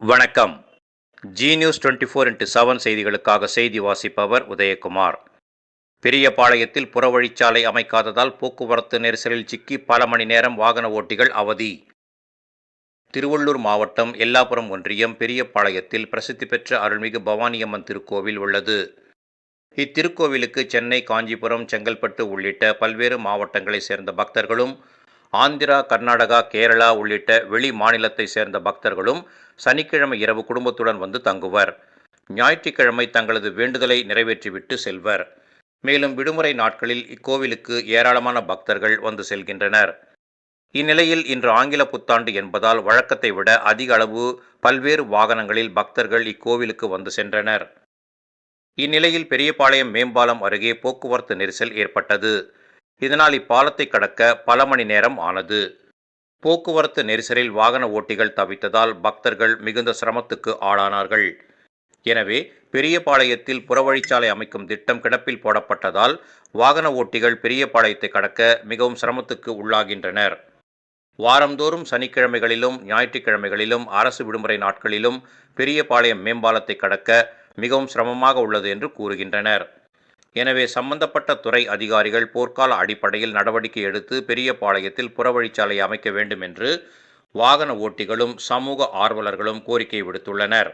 வணக்கம். G news 24x7 செய்திகளுக்காக செய்தி வாசிப்பவர் உதயகுமார். பெரியபாளையத்தில் புறவழிச்சாலை அமைக்காததால் போக்குவரத்து நெரிசலில் சிக்கி பல மணி நேரம் வாகன ஓட்டிகள் அவதி. திருவள்ளூர் மாவட்டம் எல்லாபுரம் ஒன்றியம் பெரியபாளையத்தில் பிரசித்தி பெற்ற அருள்மிகு பவானியம்மன் திருக்கோவில் உள்ளது. இத்திருக்கோவிலுக்கு சென்னை, காஞ்சிபுரம், செங்கல்பட்டு உள்ளிட்ட பல்வேறு மாவட்டங்களைச் சேர்ந்த பக்தர்களும், ஆந்திரா, கர்நாடகா, கேரளா உள்ளிட்ட வெளி மாநிலத்தை சேர்ந்த பக்தர்களும் சனிக்கிழமை இரவு குடும்பத்துடன் வந்து தங்குவர். ஞாயிற்றுக்கிழமை தங்களது வேண்டுதலை நிறைவேற்றிவிட்டு செல்வர். மேலும் விடுமுறை நாட்களில் இக்கோவிலுக்கு ஏராளமான பக்தர்கள் வந்து செல்கின்றனர். இந்நிலையில் இன்று ஆங்கில புத்தாண்டு என்பதால் வழக்கத்தை விட அதிக அளவு பல்வேறு வாகனங்களில் பக்தர்கள் இக்கோவிலுக்கு வந்து சென்றனர். இந்நிலையில் பெரியபாளையம் மேம்பாலம் அருகே போக்குவரத்து நெரிசல் ஏற்பட்டது. இதனால் இப்பாலத்தை கடக்க பல மணி நேரம் ஆனது. போக்குவரத்து நெரிசலில் வாகன ஓட்டிகள் தவித்ததால் பக்தர்கள் மிகுந்த சிரமத்துக்கு ஆளானார்கள். எனவே பெரியபாளையத்தில் புறவழிச்சாலை அமைக்கும் திட்டம் கிடப்பில் போடப்பட்டதால் வாகன ஓட்டிகள் பெரியபாளையத்தை கடக்க மிகவும் சிரமத்துக்கு உள்ளாகின்றனர். வாரந்தோறும் சனிக்கிழமைகளிலும் ஞாயிற்றுக்கிழமைகளிலும் அரசு விடுமுறை நாட்களிலும் பெரியபாளையம் மேம்பாலத்தை கடக்க மிகவும் சிரமமாக உள்ளது என்று கூறுகின்றனர். எனவே சம்பந்தப்பட்ட துறை அதிகாரிகள் போர்க்கால அடிப்படையில் நடவடிக்கை எடுத்து பெரியபாளையத்தில் புறவழிச்சாலை அமைக்க வேண்டும் என்று வாகன ஓட்டிகளும் சமூக ஆர்வலர்களும் கோரிக்கை விடுத்துள்ளனர்.